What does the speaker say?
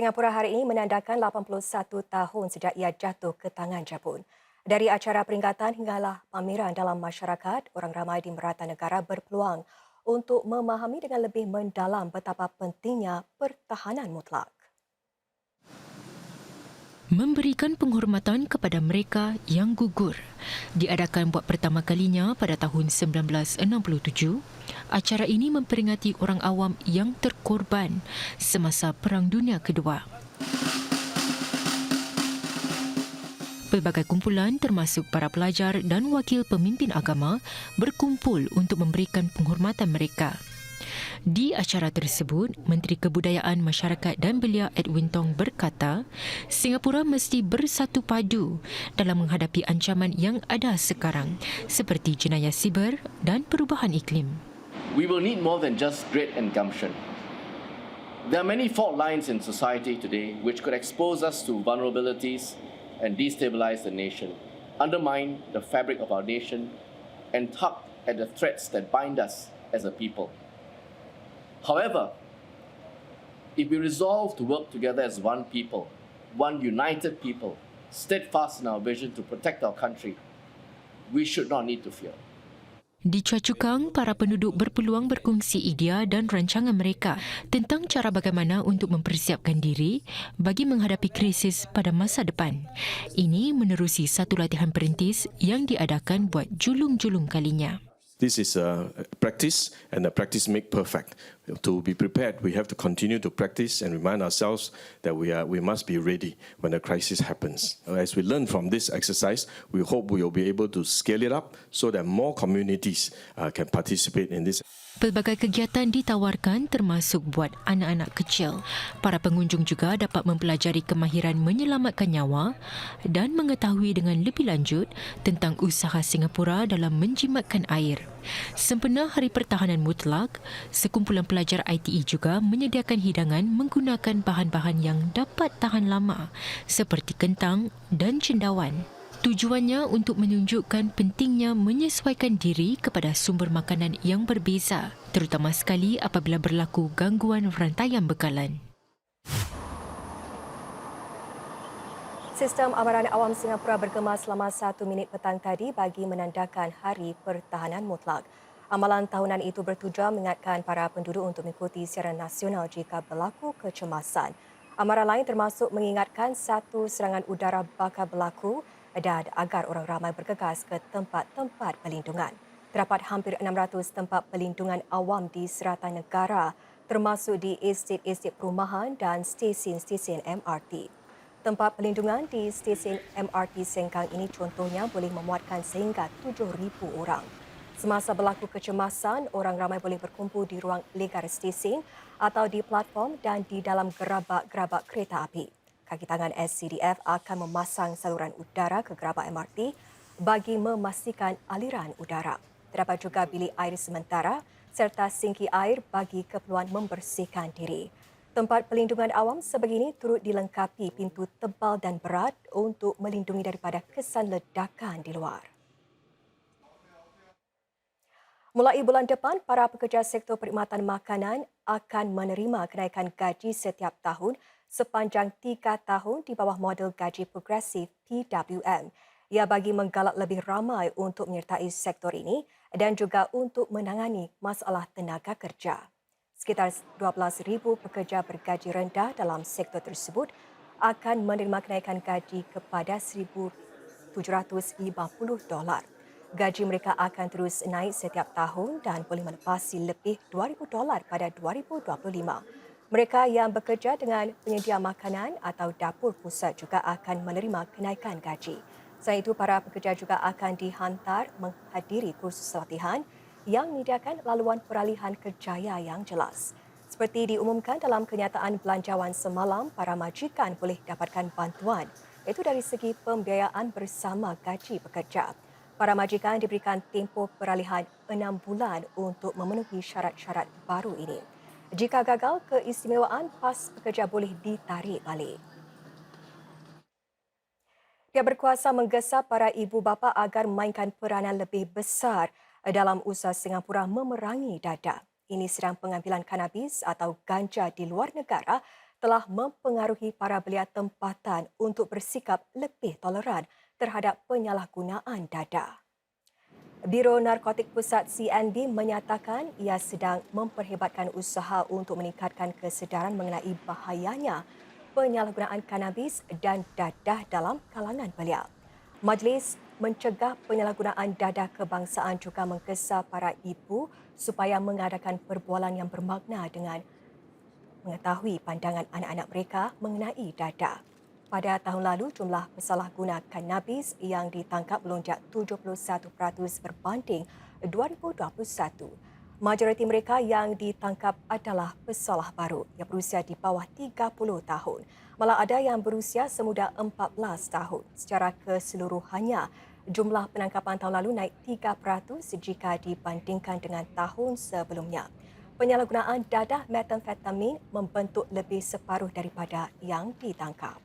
Singapura hari ini menandakan 81 tahun sejak ia jatuh ke tangan Jepun. Dari acara peringatan hinggalah pameran dalam masyarakat, orang ramai di merata negara berpeluang untuk memahami dengan lebih mendalam betapa pentingnya pertahanan mutlak. Memberikan penghormatan kepada mereka yang gugur. Diadakan buat pertama kalinya pada tahun 1967, acara ini memperingati orang awam yang terkorban semasa Perang Dunia Kedua. Pelbagai kumpulan termasuk para pelajar dan wakil pemimpin agama berkumpul untuk memberikan penghormatan mereka. Di acara tersebut, Menteri Kebudayaan Masyarakat dan Belia Edwin Tong berkata, Singapura mesti bersatu padu dalam menghadapi ancaman yang ada sekarang seperti jenayah siber dan perubahan iklim. We will need more than just grit and gumption. There are many fault lines in society today which could expose us to vulnerabilities and destabilize the nation, undermine the fabric of our nation, and tug at the threads that bind us as a people. However, if we resolve to work together as one people, one united people, steadfast in our vision to protect our country, we should not need to fear. Di Choa Chu Kang, para penduduk berpeluang berkongsi idea dan rancangan mereka tentang cara bagaimana untuk mempersiapkan diri bagi menghadapi krisis pada masa depan. Ini menerusi satu latihan perintis yang diadakan buat julung-julung kalinya. This is a practice, and a practice make perfect. To be prepared, we have to continue to practice and remind ourselves that we must be ready when a crisis happens. As we learn from this exercise, we hope we will be able to scale it up so that more communities can participate in this. Pelbagai kegiatan ditawarkan termasuk buat anak-anak kecil. Para pengunjung juga dapat mempelajari kemahiran menyelamatkan nyawa dan mengetahui dengan lebih lanjut tentang usaha Singapura dalam menjimatkan air. Sempena Hari Pertahanan Mutlak, sekumpulan pelajar ITE juga menyediakan hidangan menggunakan bahan-bahan yang dapat tahan lama seperti kentang dan cendawan. Tujuannya untuk menunjukkan pentingnya menyesuaikan diri kepada sumber makanan yang berbeza, terutama sekali apabila berlaku gangguan rantaian bekalan. Sistem amaran awam Singapura bergema selama 1 minit petang tadi bagi menandakan Hari Pertahanan Mutlak. Amalan tahunan itu bertujuan mengingatkan para penduduk untuk mengikuti siaran nasional jika berlaku kecemasan. Amaran lain termasuk mengingatkan satu serangan udara bakal berlaku dan agar orang ramai bergegas ke tempat-tempat pelindungan. Terdapat hampir 600 tempat pelindungan awam di serata negara, termasuk di estet-estet perumahan dan stesen-stesen MRT. Tempat pelindungan di stesen MRT Sengkang ini contohnya boleh memuatkan sehingga 7,000 orang. Semasa berlaku kecemasan, orang ramai boleh berkumpul di ruang legar stesen atau di platform dan di dalam gerabak-gerabak kereta api. Kaki tangan SCDF akan memasang saluran udara ke gerabak MRT bagi memastikan aliran udara. Terdapat juga bilik air sementara serta sinki air bagi keperluan membersihkan diri. Tempat pelindungan awam sebegini turut dilengkapi pintu tebal dan berat untuk melindungi daripada kesan ledakan di luar. Mulai bulan depan, para pekerja sektor perkhidmatan makanan akan menerima kenaikan gaji setiap tahun sepanjang 3 tahun di bawah model gaji progresif PWM. Ia bagi menggalak lebih ramai untuk menyertai sektor ini dan juga untuk menangani masalah tenaga kerja. Sekitar 12,000 pekerja bergaji rendah dalam sektor tersebut akan menerima kenaikan gaji kepada $1,750. Gaji mereka akan terus naik setiap tahun dan boleh melepasi lebih $2,000 pada 2025. Mereka yang bekerja dengan penyedia makanan atau dapur pusat juga akan menerima kenaikan gaji. Selain itu, para pekerja juga akan dihantar menghadiri kursus latihan yang menyediakan laluan peralihan kerjaya yang jelas. Seperti diumumkan dalam kenyataan belanjawan semalam, para majikan boleh dapatkan bantuan, iaitu dari segi pembiayaan bersama gaji pekerja. Para majikan diberikan tempoh peralihan 6 bulan untuk memenuhi syarat-syarat baru ini. Jika gagal, keistimewaan PAS pekerja boleh ditarik balik. Pihak berkuasa menggesa para ibu bapa agar memainkan peranan lebih besar dalam usaha Singapura memerangi dadah. Ini sedang pengambilan kanabis atau ganja di luar negara telah mempengaruhi para belia tempatan untuk bersikap lebih toleran terhadap penyalahgunaan dadah. Biro Narkotik Pusat CNB menyatakan ia sedang memperhebatkan usaha untuk meningkatkan kesedaran mengenai bahayanya penyalahgunaan kanabis dan dadah dalam kalangan belia. Majlis Mencegah Penyalahgunaan Dadah Kebangsaan juga menggesa para ibu supaya mengadakan perbualan yang bermakna dengan mengetahui pandangan anak-anak mereka mengenai dadah. Pada tahun lalu, jumlah pesalahguna kanabis yang ditangkap melonjak 71% berbanding 2021. Majoriti mereka yang ditangkap adalah pesalah baru yang berusia di bawah 30 tahun. Malah ada yang berusia semuda 14 tahun. Secara keseluruhannya, jumlah penangkapan tahun lalu naik 3% jika dibandingkan dengan tahun sebelumnya. Penyalahgunaan dadah metamfetamin membentuk lebih separuh daripada yang ditangkap.